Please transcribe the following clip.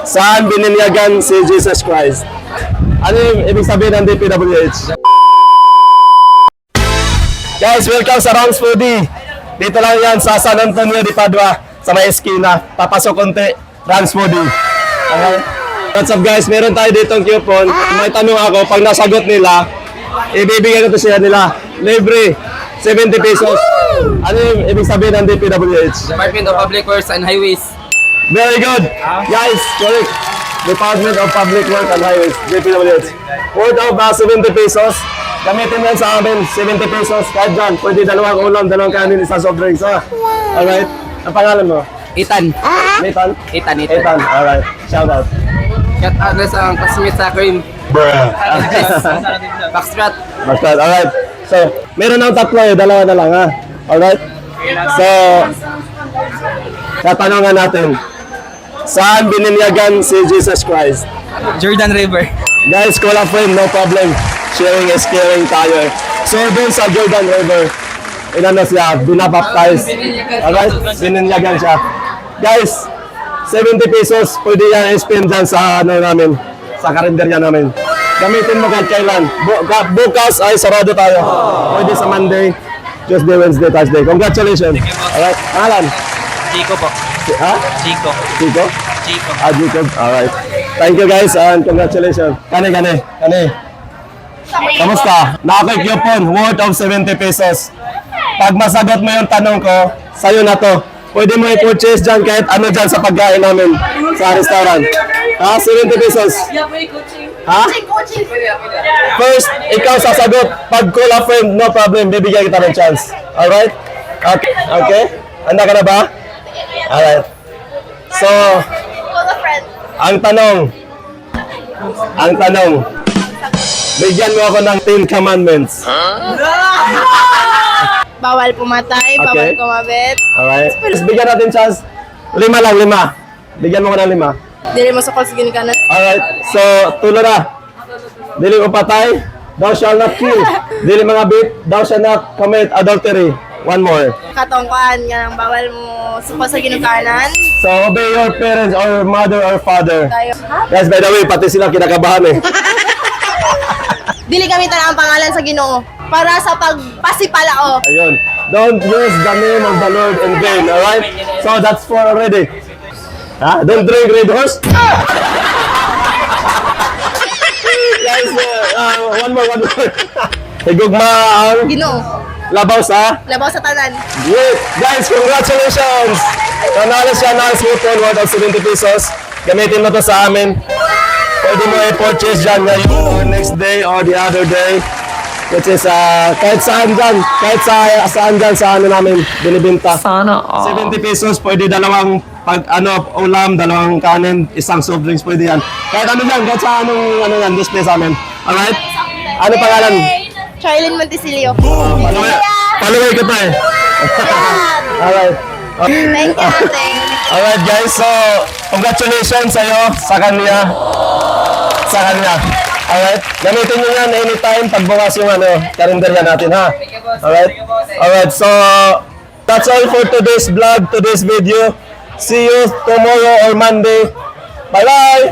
Saan bininyagan si Jesus Christ? Ano yung ibig sabihin ng DPWH? Guys, welcome sa Rams Foodie. Dito lang yan sa San Antonio de Padua, sa may esquina. Papasok konti, Rams Foodie. Okay? What's up guys, meron tayo ditong coupon. May tanong ako, pag nasagot nila, ibibigay ko to siya nila. Libre, 70 pesos. Ano yung ibig sabihin ng DPWH? Department of Public Works and Highways. Very good. Guys, correct. Department of Public Works and Highways, DPWH. Worth of 70 pesos. Gamitin yan sa amin, 70 pesos. Kahit dyan, pwede dalawang ulam, dalawang kanin, isang soft drinks. Ha? Alright. Ang pangalan mo? Ethan. Nathan? Ethan. Ethan. Alright. Shout out. Shout out na sa classmate sa cream. Bruh. Foxtrot. Basta, alright. So, meron ng tatlo eh, dalawa na lang ha. Alright? So, tatanungan natin. Saan bininyagan si Jesus Christ? Jordan River. Guys, call a friend, no problem. Sharing is caring tayo. So, dun sa Jordan River, inano siya, binabaptize. Alright? Bininyagan siya. Guys, 70 pesos, pwede yan i-spend dyan sa ano namin, sa karinderya namin. Gamitin mo kahit kailan. Bukas ay sarado tayo. Pwede sa Monday, Tuesday, Wednesday, Thursday. Congratulations. Alright? Alan? Chico po. Ha? Chico. Chico? Chico. Jacob. Alright. Thank you guys and congratulations. Kani. Kamusta? Nakaka-coupon worth of 70 pesos. Pag masagot mo yung tanong ko, sa'yo na to. Pwede mo i-purchase dyan kahit ano dyan sa pagkain namin sa restaurant. Ha? 70 pesos. Ha? First, ikaw sasagot. Pag call a friend, no problem. Bibigyan kita ng chance. Alright? Okay? Okay? Handa ka na ba? Alright. So, ang tanong, bigyan mo ako ng 10 commandments. Bawal pumatay, Okay. bawal kumabit. Alright? Let's bigyan natin chance. 5 lang. Bigyan mo ko ng 5. Dili mo sa kalsigin ka na. Alright. So, tulo na. Dili mo patay, thou shall not kill. Dili mga bit, thou shall not commit adultery. One more. Katongkuan nga nang bawal mo supa sa ginukanan. So, obey your parents or mother or father. Tayo. Guys, by the way, pati sila kinakabahan eh. Dili gamitan ang pangalan sa Ginoo para sa pagpasipalao. Ayun. Don't use the name of the Lord in vain, alright? So, that's 4 already. Ha? Don't drink Red Horse. Guys, one more. Higugma ang Ginoo, labaw sa... labaw sa tanan. Great! Guys, congratulations! Nanalo siya ng coupon worth of 70 pesos. Gamitin mo to sa amin. Pwede mo i-purchase dyan ngayon or next day or the other day. Which is kahit saan dyan. Kahit saan dyan sa ano namin binibinta. Sana all. 70 pesos, pwede dalawang ulam, dalawang kanin, isang soft drinks, pwede yan. Kahit ano dyan, kahit sa anong yan, display sa amin. Alright? Ano pangalan? Charlene Montesilio. Follower ko pa eh. Alright. Thank you, ate. Alright guys, so congratulations sa'yo, sa kanya. Alright, gamitin nyo yan anytime pagbukas yung karinderya natin ha. Alright, so that's all for today's vlog, today's video. See you tomorrow or Monday. Bye-bye!